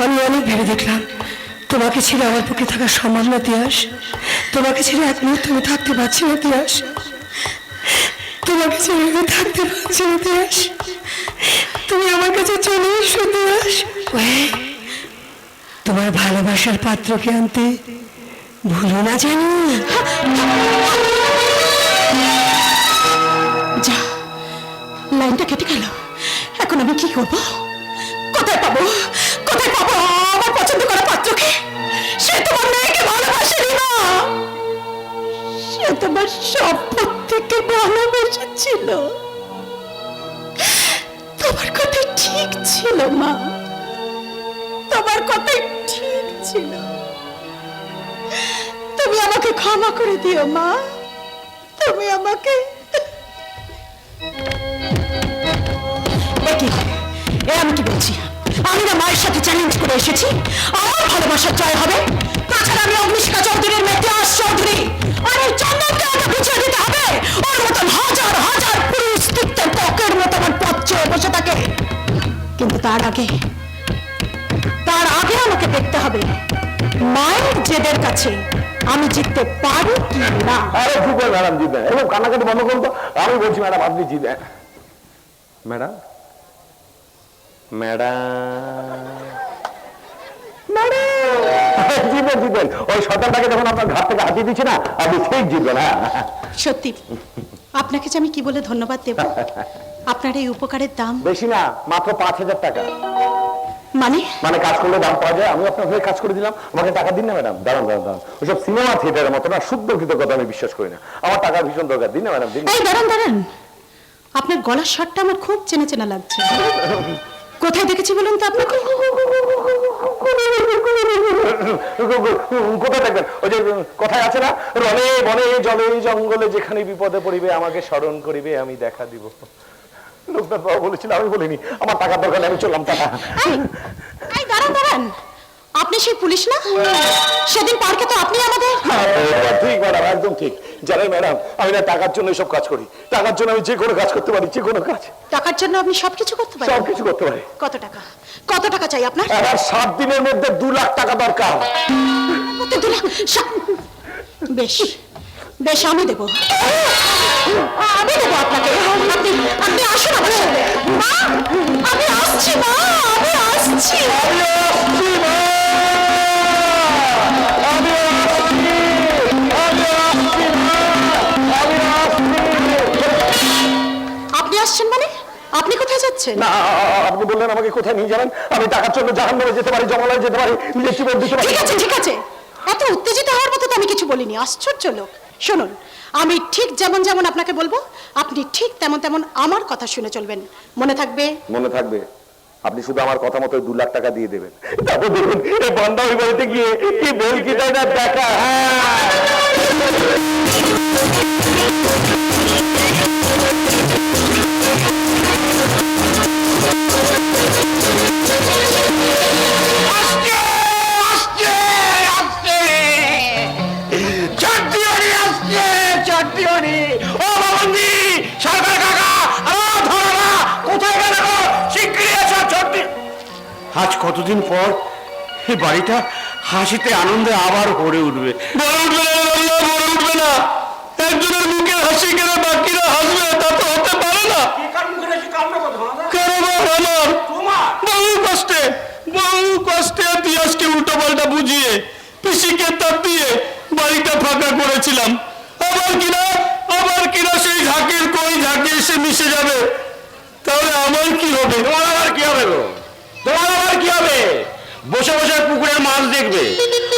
আমি অনেক ভেবে দেখলাম তোমাকে ছেড়ে আমার পক্ষে থাকা সম্ভব না তিয়াস। তোমাকে ছেড়ে এক মুহূর্তে আমি থাকতে পারছি না তিয়াস। তোমাকে ছেড়ে আমি থাকতে পারছি না তিয়াস। তুমি আমার কাছে চলে এসো তিয়াস। তোমার ভালোবাসার পাত্রকে আনতে ভুলো না জানি। যা, লাইনটা কেটে গেল। এখন আমি কি করব? কোথায় পাবো, কোথায় পাবো আমার পছন্দ করা পাত্রকে? সে তোমার মেয়েকে ভালোবাসেনি না, সে তোমার সম্পত্তিকে ভালোবেসেছিল। তোমার কথা ঠিক ছিল মা, তোমার কথাই ঠিক ছিল। তুমি আমাকে ক্ষমা করে দিও মা, তুমি আমাকে। আমি কি বলছি? আমি না মায়ের সাথে চ্যালেঞ্জ করে এসেছি আমার ভালোবাসার জয় হবে। তাছাড়া আমি অগ্নিশিখা চৌধুরীর মেয়ে তিয়াস চৌধুরী, আর এই চন্দনকে আমাকে বুঝিয়ে দিতে হবে ওর মতন হাজার হাজার পুরুষ তৃপ্তের ত্বকের মতো আমার পথ চেয়ে বসে থাকে। কিন্তু তার আগে আমাকে দেখতে হবে মায়ের জেদের কাছে আমি জিততে পারি কি না। আরে জিতবেন ম্যাডাম, জিতবেন। এরকম কান্নাকাটি বন্ধ করুন তো। আমি বলছি ম্যাডাম আপনি জিতবেন। ম্যাডাম জিতবেন জিতবেন। ওই শয়তানটাকে যখন আপনার ঘাট থেকে হাতিয়ে দিচ্ছে না, আপনি ঠিক জিতবেন। হ্যাঁ সত্যি আপনাকে যে আমি কি বলে ধন্যবাদ দেব? আপনার এই উপকারের দাম বেশি না, মাত্র 5,000 টাকা। মানে কাজ করলে দাম পাওয়া যায়। আমি আপনার হয়ে কাজ করে দিলাম, আমাকে টাকা দিন না ম্যাডাম। দাঁড়ান দাঁড়ান দাঁড়ান, ওইসব সিনেমা থিয়েটারের মতো না, শুদ্ধ কৃতজ্ঞতা আমি বিশ্বাস করি না। আমার টাকার ভীষণ দরকার, দিন না ম্যাডাম দিন। এই দাঁড়ান, আপনার গলার স্বরটা আমার খুব চেনা চেনা লাগছে। কোথায় দেখেছি বলুন তো আপনাকে? কোথায় দেখবেন? ওই যে কথায় আছে না, রনে বনে জলে জঙ্গলে যেখানে বিপদে পড়িবে আমাকে স্মরণ করিবে, আমি দেখা দিব। লোকনাথ বাবা বলেছিল, আমি বলিনি। আমার টাকার দরকার, আমি চললাম। টাকা। এই দাঁড়ান, আপনি সেই পুলিশ না? সেদিন পার্কে তো আপনি আমাদের। ঠিক ম্যাডাম, একদম ঠিক। জানেন ম্যাডাম, আমি না টাকার জন্য সব কাজ করি। টাকার জন্য আমি যে কোনো কাজ করতে পারি, যে কোনো কাজ। টাকার জন্য আপনি সবকিছু করতে পারেন? সবকিছু করতে পারি। কত টাকা, কত টাকা চাই আপনার? আর 7 দিনের মধ্যে 2 লাখ টাকা দরকার। বেশ বেশ, আমি দেবো আপনাকে। আপনি আসুন আমার সাথে। মা, আমি আসছি মা, আমি আসছি। আপনি আসছেন মানে? আপনি কোথায় যাচ্ছেন? না, আপনি বললেন আমাকে কোথায় নিয়ে যাবেন। আমি টাকার জন্য জাহান্নামে যেতে পারি, জঙ্গলে যেতে পারি, জীবন দিতে পারি। ঠিক আছে, এত উত্তেজিত হওয়ার মতো তো আমি কিছু বলিনি। আশ্চর্য লোক। শুনুন, আমি ঠিক যেমন যেমন আপনাকে বলবো, আপনি ঠিক তেমন তেমন আমার কথা শুনে চলবেন। মনে থাকবে? মনে থাকবে। আপনি শুধু আমার কথা মতো 2 লাখ টাকা দিয়ে দেবেন। তারপর দেখুন এই বান্দা ওই বাড়িতে গিয়ে কি বেল কি দেয় না দেখা। আজ কতদিন পর এই বাড়িটা হাসিতে আনন্দে আবার ভরে উঠবে। উঠবে না। একজনের মুখে হাসি কেন বাকিরা হাসবে, তা তো হতে পারে না। বহু কষ্টে তিয়াসকে উল্টো পাল্টা বুঝিয়ে পিসিকে তাপ দিয়ে বাড়িটা ফাঁকা করেছিলাম। আবার কিনা সেই ঝাঁকে এসে মিশে যাবে, তাহলে আমার কি হবে? তোমার আবার কি হবে গো? তোমার আবার কি হবে? বসে বসে পুকুরের মাছ দেখবে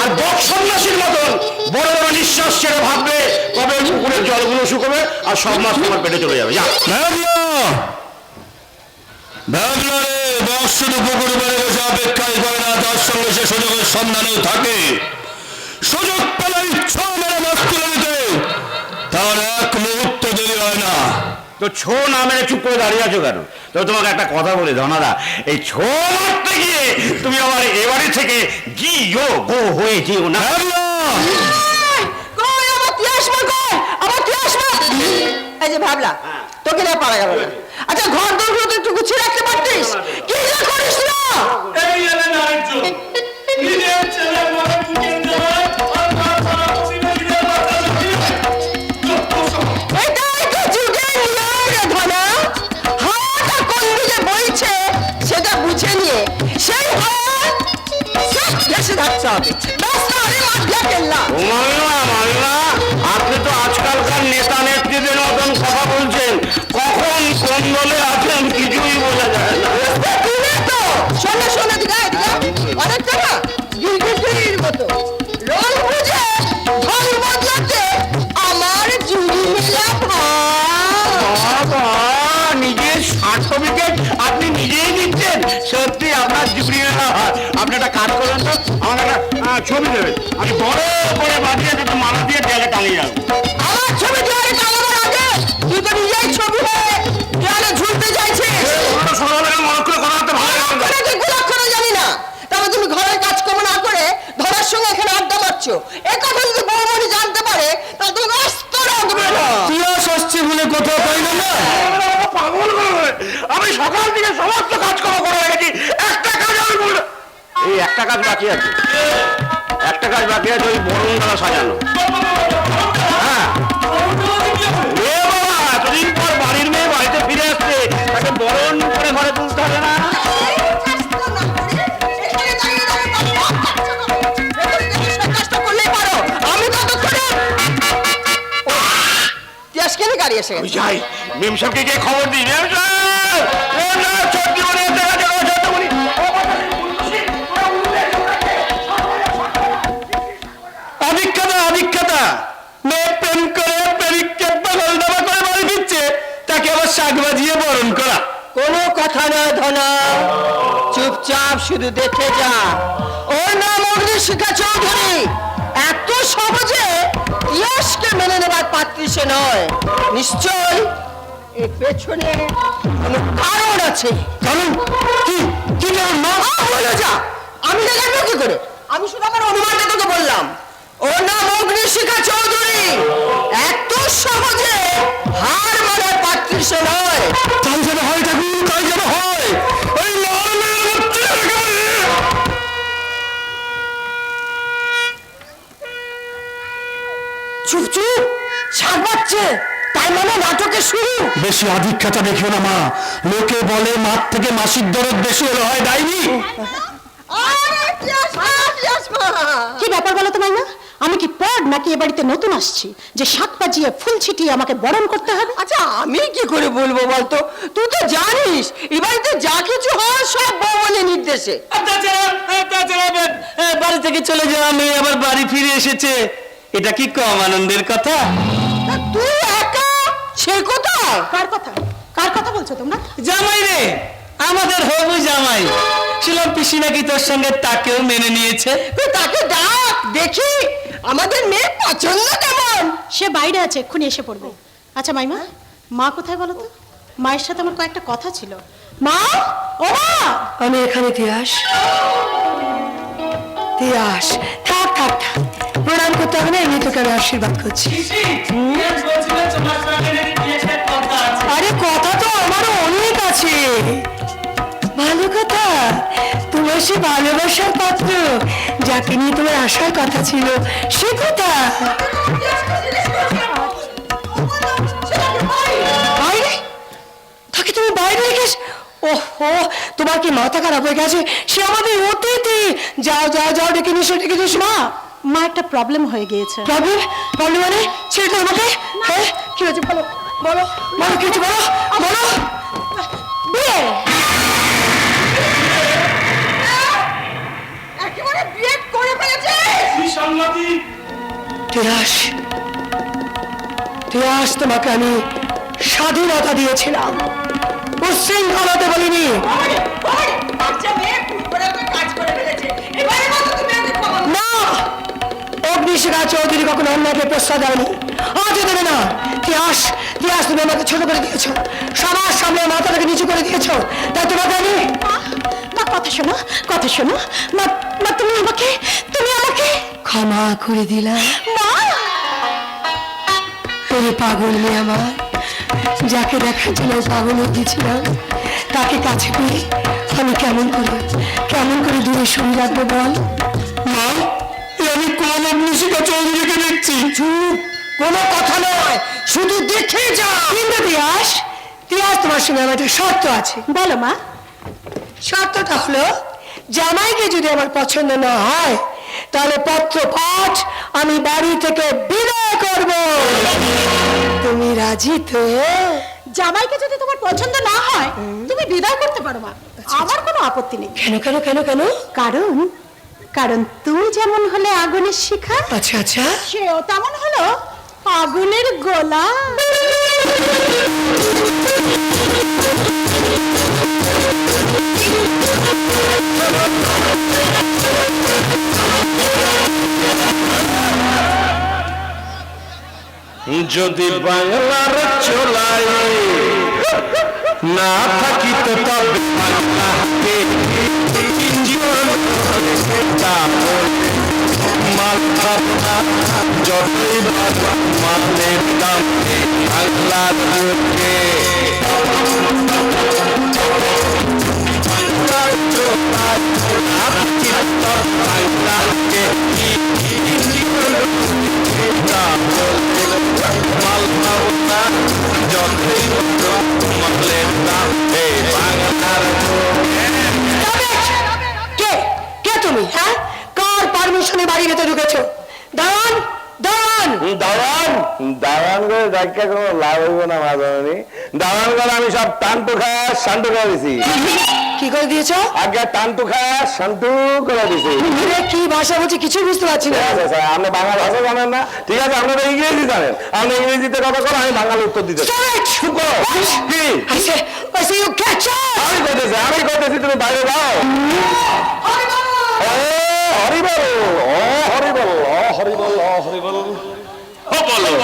আর বক সন্ন্যাসীর মতন বড় বড় নিঃশ্বাস ছেড়ে ভাববে কবে পুকুরের জলগুলো শুকোবে আর সব মাছ তোমার পেটে চলে যাবে। যা ভাবলো রে, বস শুধু পুকুর পাড়ে বসে অপেক্ষাই করে না, তার সঙ্গে সে সুযোগের সন্ধানেও থাকে। সুযোগ পেলে ইচ্ছা মেরে মাছ তুলে নিতে তার এক মুহূর্ত দেরি হয় না। তো ছো না মেরে চুপ করে দাঁড়িয়ে আছো কেন? তো তোমাকে একটা কথা বলি ধনাদা, এই ছো মারতে গিয়ে তুমি আবার এবারে থেকে গিও গো হয়ে যেও না। কই আমার তিয়াস মা, কই আমার তিয়াস মা? এই যে ভাবলা তোকে না পারা গেল না। আচ্ছা ঘর দরগুলো তো একটু গুছিয়ে রাখতে পারতিস, কি যে করিস না? এই এলেন আরেকজন, নিজের ছেলে মনে পুকুর যাওয়ায় আর মা ছাড়া ছিনে ছিনে মাথা ঝুঁকিয়ে এটাই তো যুগের নিয়ম রে ধনা। হাওয়াটা কোন দিকে বইছে সেটা বুঝে নিয়ে সেই হাওয়া দেশে থাকতে হবে। ব্যাস না হলে মাঠ দিয়ে ফেললাম। মামিমা, আপনি তো আজকালকার নেতা নেত্রীদের মতন কথা বলছেন, কখন কোন দলে আছেন কিছুই বোঝা যায় না। তুলে তো শোনে শোনে দিঘা অনেকটা না গিরগিটির মতো রং বুঝে ঢং বদলাতে আমার জুড়ি মেলা বাবা, নিজের সার্টিফিকেট আপনি নিজেই দিচ্ছেন? সত্যি আপনার জুড়ি আপনি একটা কাজ করবেন তো, আমার একটা ছবি দেবেন, আমি বড় করে বাঁধিয়ে দুটো মালা দিয়ে দেয়ালে টাঙিয়ে রাখবো। আমার ছবি দেওয়ালে টাঙানোর আগে তুই তো নিজেই ছবি হয়ে দেওয়ালে ঝুলতে চাইছিস। সকালবেলা মনে করে কথা বলতে ভালো লাগে না। তুই গুলাক্ষরও জানি না, তবে তুমি ঘরের কাজকর্ম না করে ধরার সঙ্গে এখানে আড্ডা মারছো। এ কথা যদি বৌমনি জানতে পারে তাহলে তুমি অস্ত রাখবে না। তিয়াস আসছে বলে কথা পাই না। পাগল করে আমি সকাল থেকে সমস্ত কাজকর্ম করে রেখেছি, একটা কাজ আমি বললাম এই একটা কাজ বাকি আছে, একটা কাজ বাকি আছে, ওই বরণ দ্বারা সাজানো। হ্যাঁ এ বাবা, এতদিন পর বাড়ির মেয়ে বাড়িতে ফিরে আসছে, তাকে বরণ করে ঘরে তুলতে হবে না? আমি যাই মেম সাহেবকে গিয়ে খবর দিই। মেম সাহেব, মেম সাহেব, সত্যি বলে একটা কাজ করো, সত্যি বলি। অভিজ্ঞতা মেয়ে প্রেম করে প্রেমিককে পাগল দাবা করে বাড়ি দিচ্ছে, তাকে আবার শাক বাজিয়ে বরণ করা। কোনো কথা নয় ধনা, চুপচাপ শুধু দেখে যা। ওর নাম অগ্নিশিখা চৌধুরী। এত সহজে ইয়াসকে মেনে নেবার পাত্রী সে নয়। নিশ্চয় এর পেছনে কোনো কারণ আছে। কারণ কি? কি কারণ মা? বলে যা, আমি জানবো কি করে? আমি শুধু আমার অনুমানটা তোকে বললাম। ওর নাম অগ্নিশিখা চৌধুরী। এত সহজে হার মানার পাত্রী সে নয়। তাই যেন হয় ঠাকুর, তাই যেন হয়। ওই লাল মেয়ের মধ্যে চুপ চুপ, শাক বাজছে, তাই মানে নাটকের শুরু। বেশি অধিক্ষতা দেখিও না মা, লোকে বলে মাঠ থেকে মাসির দরদ বেশি হলে হয় ডাইনি। কি ব্যাপার বলো তো মাইমা? আমি কি পড় নাকি এ বাড়িতে নতুন আসছি যে শাক বাজিয়ে ফুল ছিটিয়ে আমাকে বরণ করতে হবে? আচ্ছা আমি কি করে বলবো বলতো? তুই তো জানিস এই বাড়িতে যা কিছু হয় সব বৌমনের নির্দেশে। তাছাড়া বাড়ি থেকে চলে যাওয়া মেয়ে আবার বাড়ি ফিরে এসেছে, এটা কি কম আনন্দের কথা? তা তুই একা, সে কোথায়? কার কথা, কার কথা বলছো তোমরা? জামাই রে, আমাদের হবু জামাই। শুনলাম পিসি নাকি তোর সঙ্গে তাকেও মেনে নিয়েছে। তুই তাকে ডাক দেখি আমাদের মেয়ে পছন্দ কেমন। সে বাইরে আছে, এক্ষুনি এসে পড়বে। আচ্ছা মাইমা, মা কোথায় বলো তো? মায়ের সাথে আমার কয়েকটা কথা ছিল। মা, ও মা, আমি এখানে তিয়াস। তিয়াস, থাক থাক থাক, প্রণাম করতে হবে না, এমনি তোকে আমি আশীর্বাদ করছি। আরে কথা তো আমারও অনেক আছে। ভালো কথা, তোমার সে ভালোবাসার পাত্র যাকে নিয়ে তোমার আসার কথা ছিল, সে কথা বাইরে, তাকে তুমি বাইরে রেখেছ? ওহো, তোমার কি মাথা খারাপ হয়ে গেছে? সে আমাদের অতিথি। যাও যাও যাও, ডেকে নিস, ডেকে নিস। মা একটা প্রবলেম হয়ে গিয়েছে। প্রবলেম? প্রবলেম মানে? ছেড়ে দাও আমাকে। হ্যাঁ, কি হয়েছে বলো। বলো বলো কিছু বলো বলো। বিয়ে একেবারে বিয়ে করে ফেলেছে। তিয়াস তিয়াস, তোমাকে আমি স্বাধীনতা দিয়েছিলাম, উচ্ছৃঙ্খলাতে বলিনি। বাচ্চা মেয়ে খুব করে ওকে কাজ করে ফেলেছে, এবারে মতো তুমি ওকে ক্ষমা করো। না, অগ্নিশিখা চৌধুরী কখনো অন্যকে প্রশ্রয় দেয়নি, আজও দেবে না। তিয়াস তিয়াস, তুমি আমাকে ছোট করে দিয়েছো, সবার সামনে মাথাটাকে নিচু করে দিয়েছো, তাই তোমাকে আমি মা কথা শোনো, কথা শোনো। মা মা তুমি আমাকে ক্ষমা করে দিলাম। মা ওরে পাগল মেয়ে আমার, যাকে দেখার জন্য পাগল হয়ে গেছিলাম, তাকে কাছে পেয়ে আমি কেমন করে দূরে সরে রাখবো বল। মা, আমি কোন অগ্নিশিখা চৌধুরীকে দেখছি? চুপ, কোনো কথা নয়, শুধু দেখে যা। কিন্তু তিয়াস তিয়াস, তোমার সঙ্গে আমার একটা শর্ত আছে। বলো মা। শর্তটা হলো, জামাইকে যদি আমার পছন্দ না হয় তাহলে পত্র পাঠ আমি বাড়ি থেকে বিদায় করব। তুমি রাজি তো? জামাইকে যদি তোমার পছন্দ না হয় তুমি বিদায় করতে পারো মা, আমার কোনো আপত্তি নেই। কেন কেন কেন কেন? কারণ তুমি যেমন হলে আগুনের শিখা, আচ্ছা আচ্ছা, সেও তেমন হলো আগুনের গোলা। যদি বাংলার চোলাই না থাকিত তবে বাংলাকে মাল খাবো না, যতই মালের দাম বাংলার লোকে। বাংলার চোলাই না থাকিত বাংলাকে মাল খাবো না, যতই মালের দাম বাংলার লোকে। কে কে তুমি? হ্যাঁ, কার পারমিশনে বাড়ি ভেতরে ঢুকেছো? দাঁড়ান দাঁড়ান দাওয়ান করে দেখা কোনো লাভ হইব না মা জননী। দাওয়ান করে আমি সব টানটু খায়া শান্টু করে দিছি। কি করে দিয়েছো? আগে টানটু খায়া শান্টু করে দিছি। আরে, কি ভাষা বলছে কিছু বুঝতে পারছি না। ঠিক আছে স্যার, আপনি বাংলা ভাষা জানেন না, ঠিক আছে, আপনারা ইংরেজি জানেন, আপনি ইংরেজিতে কথা করেন, আমি বাঙালি উত্তর দিতে। Stop it! কি I say you catch up! আমি করতেছি, তুমি বাইরে যাও। হরিবল, হরিবল, হরিবল, হরিবল, হরিবল,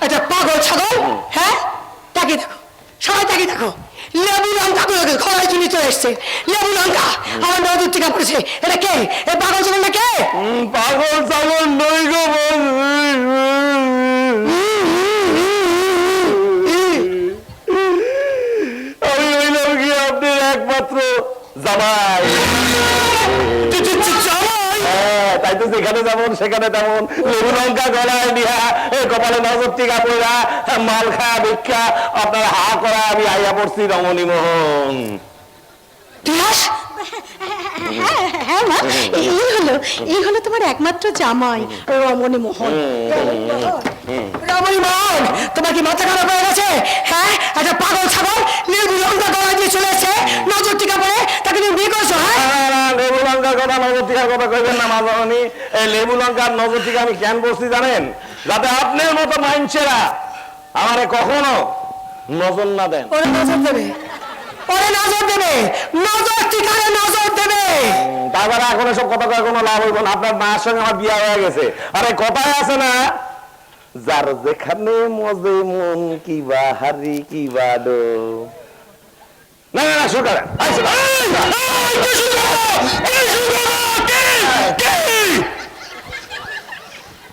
এটা পাগল ছাগল। হ্যাঁ, তাকিয়ে দেখো, সবাই তাকিয়ে দেখো, লেবু লঙ্কা করে খরাই চুনি চলে এসছে। লেবু লঙ্কা আমার নজর টিকা পড়েছে। এটা কে? এই পাগল ছাগলটা কে? পাগল ছাগল নই গো, আমি হইলাম কি আপনার একমাত্র জামাই। তাই তো যেখানে যেমন সেখানে তেমন, লেবু লঙ্কা গলায় নিয়া, কপালে নজর টিকা পড়া, মাল খায়া ভিক্ষা আপনার হা করা, আমি আইয়া পড়ছি রমণী মোহন। তিয়াস, হ্যাঁ মা, এই হলো তোমার একমাত্র জামাই রমণী মোহন। রমণী মোহন, তোমার কি মাথা খারাপ হয়ে গেছে? হ্যাঁ, একটা পাগল ছাগল লেবু লঙ্কা গলায় দিয়ে চলে এসছে, নজর টিকা পড়ে, তাকে তুমি বিয়ে করছো? হ্যাঁ, লেবু লঙ্কার কথা, নজর টিকার কথা কইবেন না মা জননী। এই লেবু লঙ্কার নজর টিকা আমি কেন বলছি জানেন? যাতে আপনার মতো মাইনছেরা আমারে কখনো নজর না দেন। ওরে নজর দেবে, ওরে নজর দেবে, নজর টিকারে নজর দেবে। তারপরে এখন এসব কথা কয়ে কোনো লাভ হইব না। আপনার মায়ের সঙ্গে আমার বিয়ে হয়ে গেছে। আরে কথায় আছে না, যার যেখানে মজে মন কি বা হারি কি বা ডো। না না না, শুরু করেন।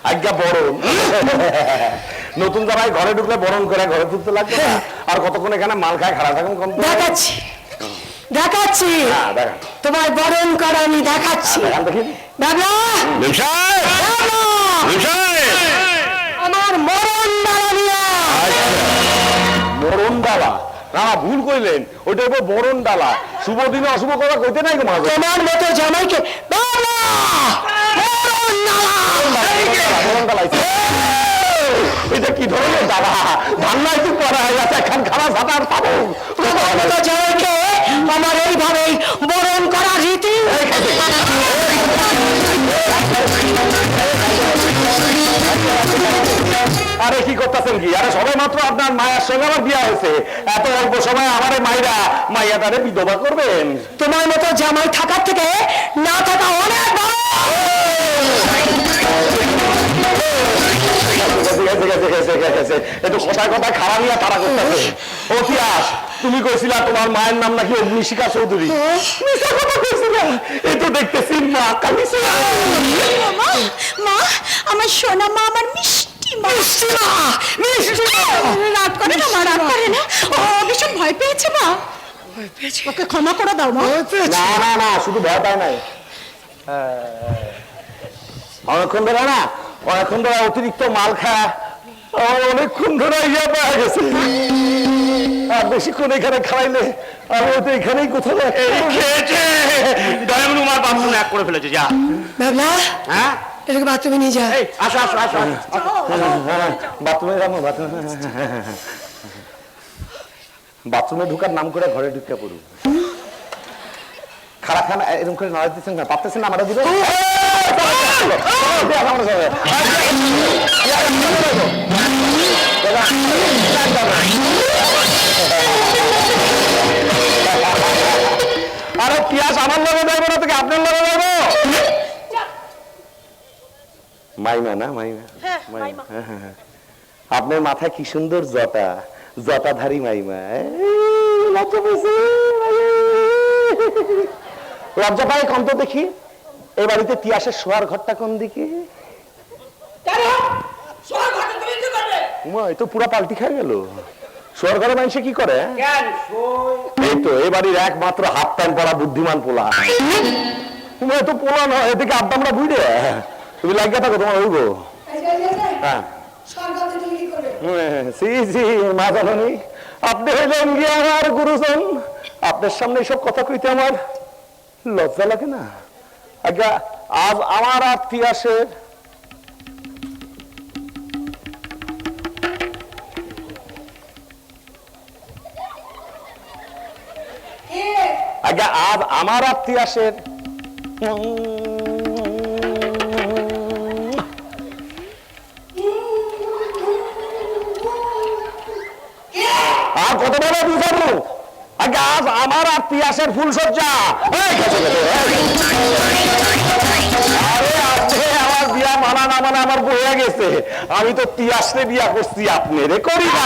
আজ্ঞা বরণ। নতুন জামাই ঘরে ঢুকলে বরণ করে ঘরে ঢুকতে লাগবে না। আর কতক্ষণ এখানে মাল খায় খারাপ থাকুন কোন দেখাচ্ছি দেখাচ্ছি, দেখান তোমার বরণ করা আমি দেখাচ্ছি। দেখান দেখি। বাবলা, বাবলা, আমার মরণ দাঁড়ানিয়া। বরণ ডালা, না না, ভুল কইলেন, ওইটা হলো বরণ ডালা। শুভ দিনে অশুভ কথা কইতে নাই গো মা গো। তোমার মতো জামাইকে বাবা! বরণ ডালা! বরণ ডালা, এটা কি ধরনের ডালা? ধান্নাই তো করা হয়ে গেছে, এখন খারাপ সাঁতার পাবো। তোমার মতো জামাইকে আমার এইভাবেই বরণ করা রীতি। আরে কি করতেছেন কি? আরে সবাই মাত্র আপনার মায়ের সঙ্গে আমার বিয়ে হয়েছে, এত অল্প সময় আমার মাইরা মাইয়াটারে বিধবা করবেন? তোমার মতো জামাই থাকার থেকে না থাকা অনেক ভালো। একটু কথায় কথায় খারাপ নিয়ে তারা করতেছে। ও পিয়াস, তুমি কইছিলা তোমার মায়ের নাম নাকি অগ্নিশিখা চৌধুরী। মিথ্যা কথা কইছিলা? এই তো দেখতেছি মা কামিছে। মা, মা, আমার সোনা মা, আমার মিষ্টি মা। রাগ করে না মা, রাগ করে না। ও ভীষণ ভয় পেয়েছে মা। ওকে ক্ষমা করে দাও মা। না না না, শুধু ভয় পায় নাই, অনেকক্ষণ ধরে না, অনেকক্ষণ ধরে অতিরিক্ত মাল খায়, আমার অনেকক্ষণ ধরে ইয়া পাওয়া গেছে। আর বেশিক্ষণ এখানে খাইলে আমি তো এখানেই কোথাও খেয়েছে দয়ামনু মার বাথরুম এক করে ফেলেছে। যা বাবলা, হ্যাঁ, এটাকে বাথরুমে নিয়ে যা। এই আসো আসো আসো আসো। বাথরুমে যাবো, বাথরুমে ঢুকার নাম করে ঘরে ঢুকে পড়ু। খারাপ খানা এরকম করে নড়াই দিচ্ছেন না, পারতেছেন না আমরা দিবে। আরে পিয়াস আমার লগে যাইবো না, তোকে আপনার লগে যাইবো। মাইমা না, মাইমা, মাইমা। আপনার মাথায় কি সুন্দর জটা, জটাধারী মাইমা। লজ্জা পেয়েছে, লজ্জা পায় কম তো দেখি। এই বাড়িতে তিয়াসের শোয়ার ঘরটা কোন দিকে? এই তো পুরা পাল্টি খেয়ে গেল। শোয়ার ঘরে মানুষে কি করে? এই তো এই বাড়ির একমাত্র হাফ প্যান্ট পরা বুদ্ধিমান পোলা। তো পোলা নয়, এদিকে আড্ডামরা বুঝে। তুমি লাগিয়ে থাকো, তোমার হইব। হ্যাঁ, মা জানি আপনি হইলেন গিয়ে আমার গুরুজন। আপনার সামনে এসব কথা কইতে আমার লজ্জা লাগে না? আগে আজ আমার ইতিহাসের আগে আজ আমার ইতিহাসের আর কত বড় বুঝাবো? আগে আজ আমার ইতিহাসের ফুলসজ্জা। আরে আজকে আমার বিয়া মানা না মানা আমার বইয়া গেছে। আমি তো তিয়াসে বিয়া করছি, আপনি রে করি না।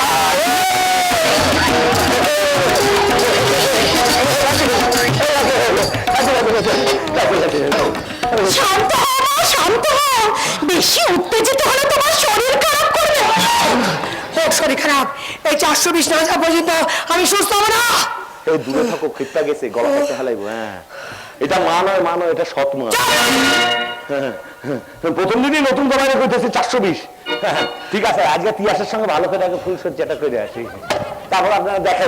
শান্ত হও মা, শান্ত হও। বেশি উত্তেজিত হলে তোমার শরীর খারাপ করবে। হোক শরীর খারাপ, এই 420 না যা পর্যন্ত আমি সুস্থ হবো না। এই দূরে থাকো, খিপ্পা গেছে, গলা কাটতে হালাইবো। হ্যাঁ, এটা মা নয়, মা নয়, এটা সৎ মা। প্রথম দিনই নতুন জমাইনে কইতেছে 420। ঠিক আছে, আজকে তিয়াসের সঙ্গে ভালো করে আগে ফুলসজ্জাটা করে আসি, তারপর আপনারা দেখাই।